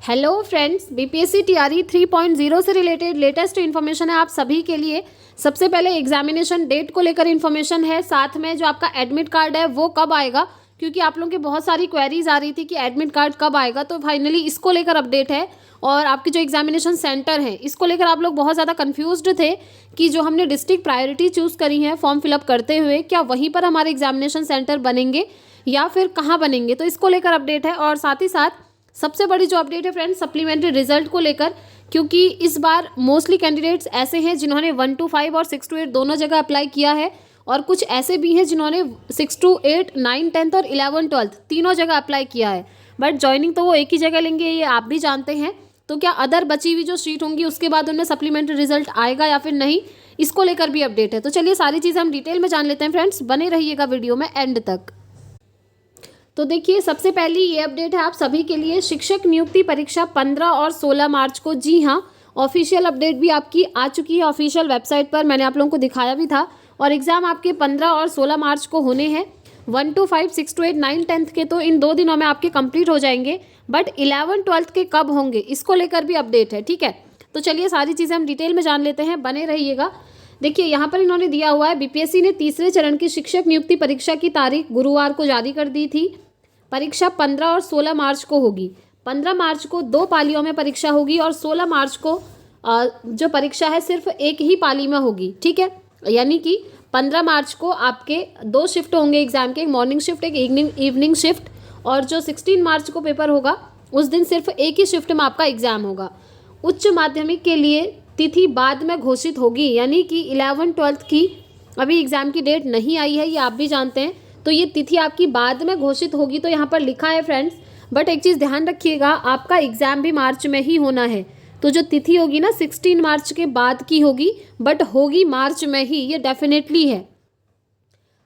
Hello friends, BPSC TRE 3.0 से related latest information है आप सभी के लिए। सबसे पहले एग्जामिनेशन डेट को लेकर इन्फॉर्मेशन है, साथ में जो आपका एडमिट कार्ड है वो कब आएगा, क्योंकि आप लोगों की बहुत सारी क्वेरीज आ रही थी कि एडमिट कार्ड कब आएगा। तो फाइनली इसको लेकर अपडेट है। और आपकी जो एग्जामिनेशन सेंटर है इसको लेकर आप लोग बहुत ज़्यादा कन्फ्यूज्ड थे कि जो हमने डिस्ट्रिक्ट प्रायोरिटी चूज़ करी है फॉर्म फिलअप करते हुए, क्या वहीं पर हमारे एग्जामिनेशन सेंटर बनेंगे या फिर कहाँ बनेंगे। तो इसको लेकर अपडेट है। और साथ ही साथ सबसे बड़ी जो अपडेट है फ्रेंड्स, सप्लीमेंट्री रिजल्ट को लेकर, क्योंकि इस बार मोस्टली कैंडिडेट्स ऐसे हैं जिन्होंने 1 to 5 और 6 to 8 दोनों जगह अप्लाई किया है, और कुछ ऐसे भी हैं जिन्होंने 6 to 8, 9, 10th और 11, 12th तीनों जगह अप्लाई किया है, बट ज्वाइनिंग तो वो एक ही जगह लेंगे, ये आप भी जानते हैं। तो क्या अदर बची हुई जो सीट होंगी उसके बाद उनमें सप्लीमेंट्री रिजल्ट आएगा या फिर नहीं, इसको लेकर भी अपडेट है। तो चलिए सारी चीज़ें हम डिटेल में जान लेते हैं फ्रेंड्स, बने रहिएगा वीडियो में एंड तक। तो देखिए, सबसे पहली ये अपडेट है आप सभी के लिए, शिक्षक नियुक्ति परीक्षा 15 और 16 मार्च को। जी हाँ, ऑफिशियल अपडेट भी आपकी आ चुकी है ऑफिशियल वेबसाइट पर, मैंने आप लोगों को दिखाया भी था। और एग्ज़ाम आपके 15 और 16 मार्च को होने हैं। 1 to 5, 6 to 8, 9, 10th के तो इन 2 दिनों में आपके कंप्लीट हो जाएंगे, बट 11, 12th के कब होंगे इसको लेकर भी अपडेट है। ठीक है, तो चलिए सारी चीज़ें हम डिटेल में जान लेते हैं, बने रहिएगा। देखिए यहाँ पर इन्होंने दिया हुआ है, बीपीएससी ने तीसरे चरण की शिक्षक नियुक्ति परीक्षा की तारीख गुरुवार को जारी कर दी थी। परीक्षा 15 और 16 मार्च को होगी। 15 मार्च को 2 पालियों में परीक्षा होगी और 16 मार्च को जो परीक्षा है सिर्फ एक ही पाली में होगी। ठीक है, यानी कि 15 मार्च को आपके 2 शिफ्ट होंगे एग्जाम के, एक मॉर्निंग शिफ्ट एक इवनिंग शिफ्ट, और जो 16 मार्च को पेपर होगा उस दिन सिर्फ एक ही शिफ्ट में आपका एग्जाम होगा। उच्च माध्यमिक के लिए तिथि बाद में घोषित होगी, यानी कि 11, 12th की अभी एग्जाम की डेट नहीं आई है, ये आप भी जानते हैं। तो ये तिथि आपकी बाद में घोषित होगी, तो यहाँ पर लिखा है फ्रेंड्स। बट एक चीज़ ध्यान रखिएगा, आपका एग्ज़ाम भी मार्च में ही होना है, तो जो तिथि होगी ना 16 मार्च के बाद की होगी, बट होगी मार्च में ही, ये डेफिनेटली है।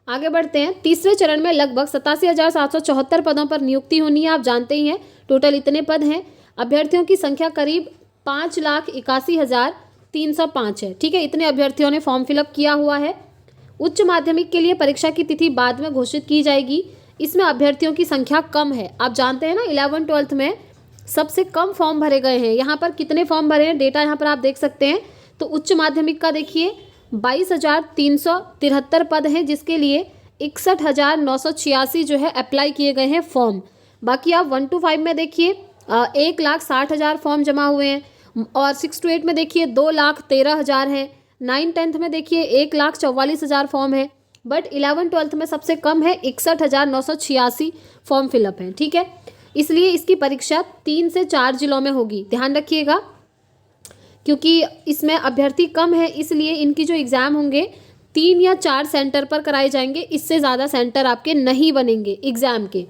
आगे बढ़ते हैं। तीसरे चरण में लगभग 87,774 पदों पर नियुक्ति होनी है, आप जानते ही हैं टोटल इतने पद हैं। अभ्यर्थियों की संख्या करीब 5,81,305 है। ठीक है, इतने अभ्यर्थियों ने फॉर्म फिलअप किया हुआ है। उच्च माध्यमिक के लिए परीक्षा की तिथि बाद में घोषित की जाएगी। इसमें अभ्यर्थियों की संख्या कम है, आप जानते हैं ना 11, 12th में सबसे कम फॉर्म भरे गए हैं। यहाँ पर कितने फॉर्म भरे हैं डेटा यहाँ पर आप देख सकते हैं। तो उच्च माध्यमिक का देखिए 22,373 पद हैं, जिसके लिए 61,986 जो है अप्लाई किए गए हैं फॉर्म। बाकी आप 1 to 5 में देखिए 1,60,000 फॉर्म जमा हुए हैं, और 6 to 8 में देखिए 2,13,000 हैं। 9, 10th में देखिए 1,44,000 फॉर्म है, बट 11, 12th में सबसे कम है 61,986 फॉर्म फिलअप है। ठीक है, इसलिए इसकी परीक्षा 3 से 4 जिलों में होगी, ध्यान रखिएगा, क्योंकि इसमें अभ्यर्थी कम है, इसलिए इनकी जो एग्ज़ाम होंगे 3 या 4 सेंटर पर कराए जाएंगे, इससे ज़्यादा सेंटर आपके नहीं बनेंगे एग्ज़ाम के।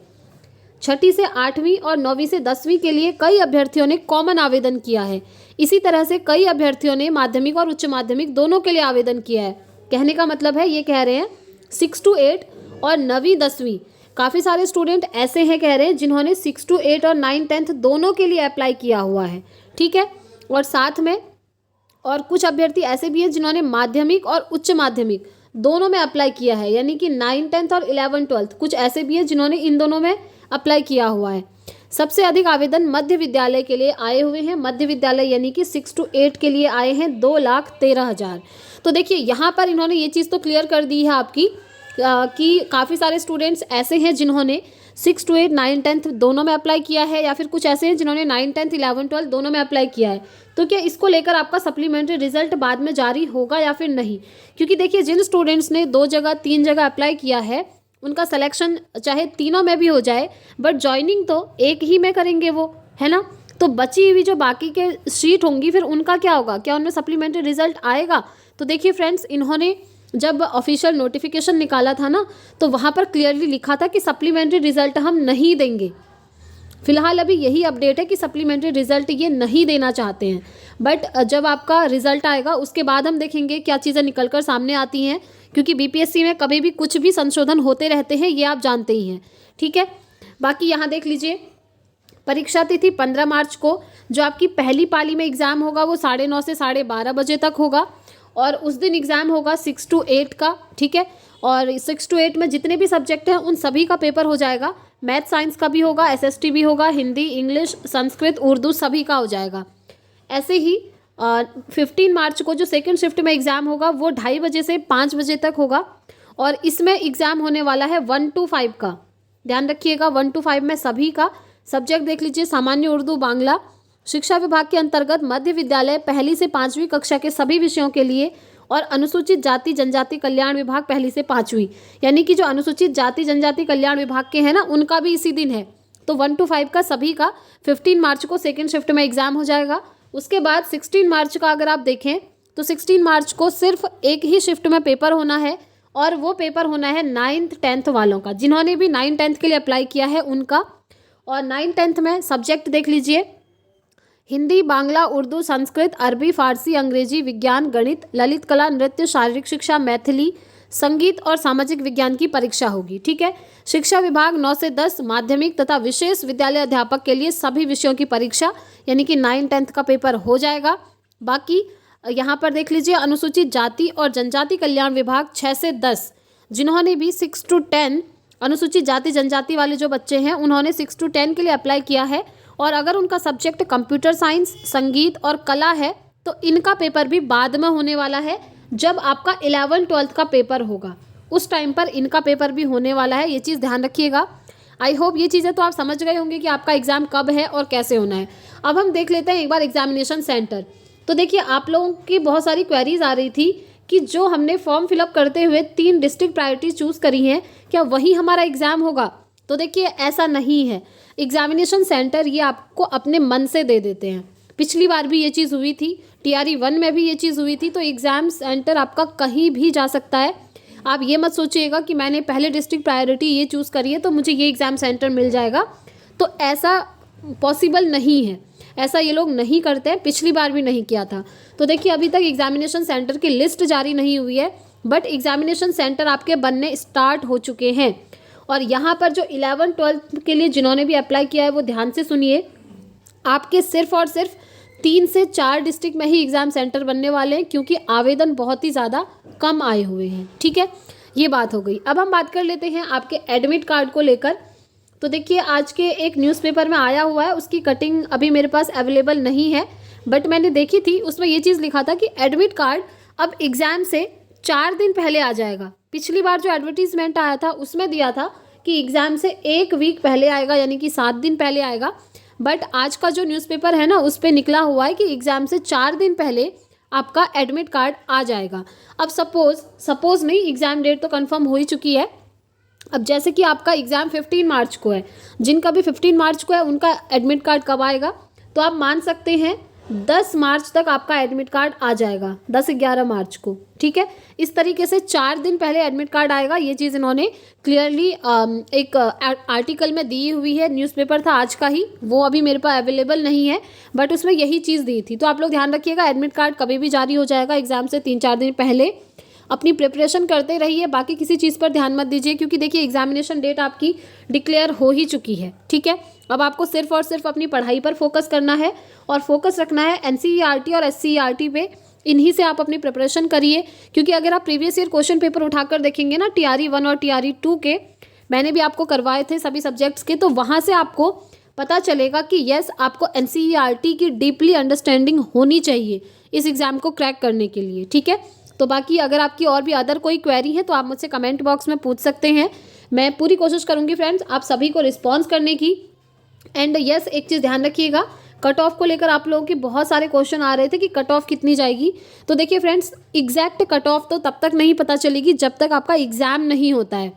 6ठी से 8वीं और 9वीं से 10वीं के लिए कई अभ्यर्थियों ने कॉमन आवेदन किया है। इसी तरह से कई अभ्यर्थियों ने माध्यमिक और उच्च माध्यमिक दोनों के लिए आवेदन किया है। कहने का मतलब है, ये कह रहे हैं 6 to 8 और 9वीं 10वीं, काफ़ी सारे स्टूडेंट ऐसे हैं कह रहे हैं जिन्होंने 6 to 8 और 9, 10th दोनों के लिए अप्लाई किया हुआ है। ठीक है, और साथ में और कुछ अभ्यर्थी ऐसे भी हैं जिन्होंने माध्यमिक और उच्च माध्यमिक दोनों में अप्लाई किया है, यानी कि 9, 10th और 11, 12th कुछ ऐसे भी हैं जिन्होंने इन दोनों में अप्लाई किया हुआ है। सबसे अधिक आवेदन मध्य विद्यालय के लिए आए हुए हैं। मध्य विद्यालय यानी कि 6 to 8 के लिए आए हैं 2,13,000। तो देखिए यहाँ पर इन्होंने ये चीज़ तो क्लियर कर दी है आपकी कि काफ़ी सारे स्टूडेंट्स ऐसे हैं जिन्होंने 6 to 8, 9, 10th दोनों में अप्लाई किया है, या फिर कुछ ऐसे हैं जिन्होंने 9, 10th, 11, 12 दोनों में अप्लाई किया है। तो क्या इसको लेकर आपका सप्लीमेंट्री रिजल्ट बाद में जारी होगा या फिर नहीं, क्योंकि देखिए जिन स्टूडेंट्स ने 2 जगह 3 जगह अप्लाई किया है उनका सिलेक्शन चाहे तीनों में भी हो जाए, बट ज्वाइनिंग तो एक ही में करेंगे वो, है ना। तो बची हुई जो बाकी के सीट होंगी फिर उनका क्या होगा, क्या उनमें सप्लीमेंट्री रिजल्ट आएगा। तो देखिए फ्रेंड्स, इन्होंने जब ऑफिशियल नोटिफिकेशन निकाला था ना, तो वहाँ पर क्लियरली लिखा था कि सप्लीमेंट्री रिजल्ट हम नहीं देंगे। फिलहाल अभी यही अपडेट है कि सप्लीमेंट्री रिजल्ट ये नहीं देना चाहते हैं, बट जब आपका रिजल्ट आएगा उसके बाद हम देखेंगे क्या चीज़ें निकल कर सामने आती हैं, क्योंकि बीपीएससी में कभी भी कुछ भी संशोधन होते रहते हैं, ये आप जानते ही हैं। ठीक है, बाकी यहाँ देख लीजिए, परीक्षा तिथि 15 मार्च को जो आपकी पहली पाली में एग्ज़ाम होगा वो 9:30 से 12:30 बजे तक होगा, और उस दिन एग्ज़ाम होगा 6 to 8 का। ठीक है, और 6 to 8 में जितने भी सब्जेक्ट हैं उन सभी का पेपर हो जाएगा मैथ साइंस का भी होगा, SST भी होगा, हिंदी, इंग्लिश, संस्कृत, उर्दू सभी का हो जाएगा। ऐसे ही 15 मार्च को जो सेकंड शिफ्ट में एग्ज़ाम होगा वो 2:30 बजे से 5 बजे तक होगा और इसमें एग्ज़ाम होने वाला है 1 to 5 का। ध्यान रखिएगा 1 to 5 में सभी का। सब्जेक्ट देख लीजिए, सामान्य उर्दू, बांग्ला। शिक्षा विभाग के अंतर्गत मध्य विद्यालय 1ली से 5वीं कक्षा के सभी विषयों के लिए और अनुसूचित जाति जनजाति कल्याण विभाग 1ली से 5वीं, यानी कि जो अनुसूचित जाति जनजाति कल्याण विभाग के हैं ना, उनका भी इसी दिन है। तो 1 to 5 का सभी का 15 मार्च को सेकेंड शिफ्ट में एग्जाम हो जाएगा। उसके बाद 16 मार्च का अगर आप देखें तो 16 मार्च को सिर्फ एक ही शिफ्ट में पेपर होना है और वो पेपर होना है 9th 10th वालों का। जिन्होंने भी 9th 10th के लिए अप्लाई किया है उनका। और 9th 10th में सब्जेक्ट देख लीजिए, हिंदी, बांग्ला, उर्दू, संस्कृत, अरबी, फारसी, अंग्रेजी, विज्ञान, गणित, ललित कला, नृत्य, शारीरिक शिक्षा, मैथिली, संगीत और सामाजिक विज्ञान की परीक्षा होगी। ठीक है। शिक्षा विभाग 9 से 10 माध्यमिक तथा विशेष विद्यालय अध्यापक के लिए सभी विषयों की परीक्षा यानी कि 9th 10th का पेपर हो जाएगा। बाकी यहाँ पर देख लीजिए, अनुसूचित जाति और जनजाति कल्याण विभाग 6 से 10, जिन्होंने भी 6 to 10 अनुसूचित जाति जनजाति वाले जो बच्चे हैं उन्होंने 6 to 10 के लिए अप्लाई किया है और अगर उनका सब्जेक्ट कंप्यूटर साइंस, संगीत और कला है तो इनका पेपर भी बाद में होने वाला है। जब आपका 11th 12th का पेपर होगा उस टाइम पर इनका पेपर भी होने वाला है। ये चीज़ ध्यान रखिएगा। आई होप ये चीज़ें तो आप समझ गए होंगे कि आपका एग्ज़ाम कब है और कैसे होना है। अब हम देख लेते हैं एक बार एग्जामिनेशन सेंटर। तो देखिए, आप लोगों की बहुत सारी क्वेरीज आ रही थी कि जो हमने फॉर्म फिलअप करते हुए 3 डिस्ट्रिक्ट प्रायोरिटी चूज़ करी हैं, क्या वही हमारा एग्ज़ाम होगा? तो देखिए, ऐसा नहीं है। एग्जामिनेशन सेंटर ये आपको अपने मन से दे देते हैं। पिछली बार भी ये चीज़ हुई थी, TRE 1 में भी ये चीज़ हुई थी। तो एग्ज़ाम सेंटर आपका कहीं भी जा सकता है। आप ये मत सोचिएगा कि मैंने पहले डिस्ट्रिक्ट प्रायोरिटी ये चूज़ करी है तो मुझे ये एग्ज़ाम सेंटर मिल जाएगा। तो ऐसा पॉसिबल नहीं है, ऐसा ये लोग नहीं करते हैं, पिछली बार भी नहीं किया था। तो देखिए, अभी तक एग्जामिनेशन सेंटर की लिस्ट जारी नहीं हुई है, बट एग्जामिनेशन सेंटर आपके बनने स्टार्ट हो चुके हैं। और यहाँ पर जो 11th 12th के लिए जिन्होंने भी अप्लाई किया है वो ध्यान से सुनिए, आपके सिर्फ और सिर्फ 3 से 4 डिस्ट्रिक्ट में ही एग्ज़ाम सेंटर बनने वाले हैं क्योंकि आवेदन बहुत ही ज़्यादा कम आए हुए हैं। ठीक है, ये बात हो गई। अब हम बात कर लेते हैं आपके एडमिट कार्ड को लेकर। तो देखिए, आज के एक न्यूज़पेपर में आया हुआ है, उसकी कटिंग अभी मेरे पास अवेलेबल नहीं है, बट मैंने देखी थी, उसमें ये चीज़ लिखा था कि एडमिट कार्ड अब एग्ज़ाम से 4 दिन पहले आ जाएगा। पिछली बार जो एडवर्टीजमेंट आया था उसमें दिया था कि एग्ज़ाम से 1 वीक पहले आएगा, यानी कि 7 दिन पहले आएगा। बट आज का जो न्यूज़पेपर है ना, उस पर निकला हुआ है कि एग्ज़ाम से 4 दिन पहले आपका एडमिट कार्ड आ जाएगा। अब सपोज़ नहीं, एग्ज़ाम डेट तो कंफर्म हो ही चुकी है। अब जैसे कि आपका एग्ज़ाम 15 मार्च को है, जिनका भी 15 मार्च को है उनका एडमिट कार्ड कब आएगा? तो आप मान सकते हैं 10 मार्च तक आपका एडमिट कार्ड आ जाएगा, 10-11 मार्च को। ठीक है, इस तरीके से 4 दिन पहले एडमिट कार्ड आएगा। ये चीज़ इन्होंने क्लियरली एक आर्टिकल में दी हुई है, न्यूज़पेपर था आज का ही, वो अभी मेरे पास अवेलेबल नहीं है, बट उसमें यही चीज़ दी थी। तो आप लोग ध्यान रखिएगा, एडमिट कार्ड कभी भी जारी हो जाएगा एग्ज़ाम से 3-4 दिन पहले। अपनी प्रिपरेशन करते रहिए, बाकी किसी चीज़ पर ध्यान मत दीजिए क्योंकि देखिए, एग्जामिनेशन डेट आपकी डिक्लेयर हो ही चुकी है। ठीक है, अब आपको सिर्फ और सिर्फ अपनी पढ़ाई पर फोकस करना है और फोकस रखना है NCERT और SCERT पे। इन्हीं से आप अपनी प्रिपरेशन करिए क्योंकि अगर आप प्रीवियस ईयर क्वेश्चन पेपर उठाकर देखेंगे ना, TRE 1 और TRE 2 के, मैंने भी आपको करवाए थे सभी सब्जेक्ट्स के, तो वहाँ से आपको पता चलेगा कि यस, आपको NCERT की डीपली अंडरस्टैंडिंग होनी चाहिए इस एग्ज़ाम को क्रैक करने के लिए। ठीक है, तो बाकी अगर आपकी और भी अदर कोई क्वेरी है तो आप मुझसे कमेंट बॉक्स में पूछ सकते हैं। मैं पूरी कोशिश करूंगी फ्रेंड्स आप सभी को रिस्पॉन्स करने की। एंड यस, एक चीज़ ध्यान रखिएगा, कट ऑफ को लेकर आप लोगों के बहुत सारे क्वेश्चन आ रहे थे कि कट ऑफ कितनी जाएगी। तो देखिए फ्रेंड्स, एग्जैक्ट कट ऑफ तो तब तक नहीं पता चलेगी जब तक आपका एग्ज़ाम नहीं होता है,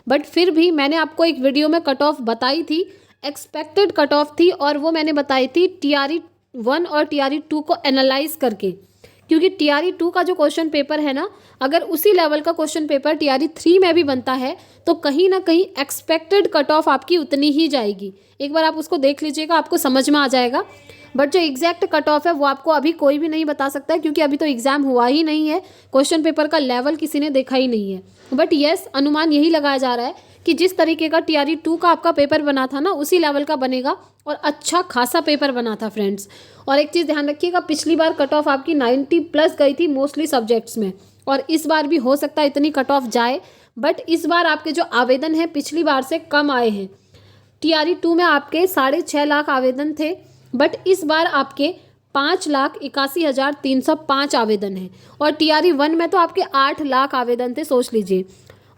बट फिर भी मैंने आपको एक वीडियो में कट ऑफ बताई थी, एक्सपेक्टेड कट ऑफ थी, और वो मैंने बताई थी TRE 1 और TRE 2 को एनालाइज करके। क्योंकि TRE 2 का जो क्वेश्चन पेपर है ना, अगर उसी लेवल का क्वेश्चन पेपर TRE 3 में भी बनता है तो कहीं ना कहीं एक्सपेक्टेड कट ऑफ आपकी उतनी ही जाएगी। एक बार आप उसको देख लीजिएगा, आपको समझ में आ जाएगा। बट जो एग्जैक्ट कट ऑफ है वो आपको अभी कोई भी नहीं बता सकता है क्योंकि अभी तो एग्ज़ाम हुआ ही नहीं है, क्वेश्चन पेपर का लेवल किसी ने देखा ही नहीं है। बट यस, अनुमान यही लगाया जा रहा है कि जिस तरीके का TRE 2 का आपका पेपर बना था ना, उसी लेवल का बनेगा और अच्छा खासा पेपर बना था फ्रेंड्स। और एक चीज़ ध्यान रखिएगा, पिछली बार कट ऑफ आपकी 90+ गई थी मोस्टली सब्जेक्ट्स में, और इस बार भी हो सकता है इतनी कट ऑफ जाए, बट इस बार आपके जो आवेदन हैं पिछली बार से कम आए हैं। TRE 2 में आपके 6.5 लाख आवेदन थे, बट इस बार आपके 5,81,305 आवेदन हैं। और TRE 1 में तो आपके 8 लाख आवेदन थे, सोच लीजिए।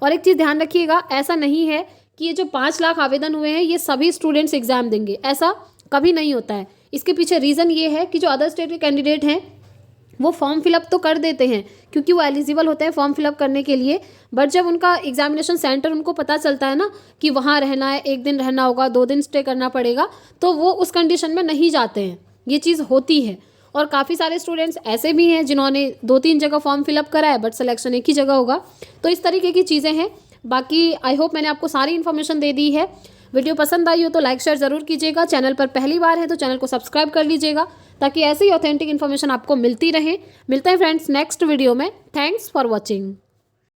और एक चीज़ ध्यान रखिएगा, ऐसा नहीं है कि ये जो 5 लाख आवेदन हुए हैं ये सभी स्टूडेंट्स एग्जाम देंगे, ऐसा कभी नहीं होता है। इसके पीछे रीज़न ये है कि जो अदर स्टेट के कैंडिडेट हैं वो फॉर्म फिलअप तो कर देते हैं क्योंकि वो एलिजिबल होते हैं फॉर्म फिलअप करने के लिए, बट जब उनका एग्जामिनेशन सेंटर उनको पता चलता है ना कि वहाँ रहना है, 1 दिन रहना होगा, 2 दिन स्टे करना पड़ेगा, तो वो उस कंडीशन में नहीं जाते हैं। ये चीज़ होती है। और काफ़ी सारे स्टूडेंट्स ऐसे भी हैं जिन्होंने 2-3 जगह फॉर्म फिलअप करा है बट सिलेक्शन एक ही जगह होगा। तो इस तरीके की चीज़ें हैं। बाकी आई होप मैंने आपको सारी इन्फॉर्मेशन दे दी है। वीडियो पसंद आई हो तो लाइक शेयर ज़रूर कीजिएगा। चैनल पर पहली बार है तो चैनल को सब्सक्राइब कर लीजिएगा ताकि ऐसी ही ऑथेंटिक इन्फॉर्मेशन आपको मिलती रहे। मिलते हैं फ्रेंड्स नेक्स्ट वीडियो में। Thanks for watching.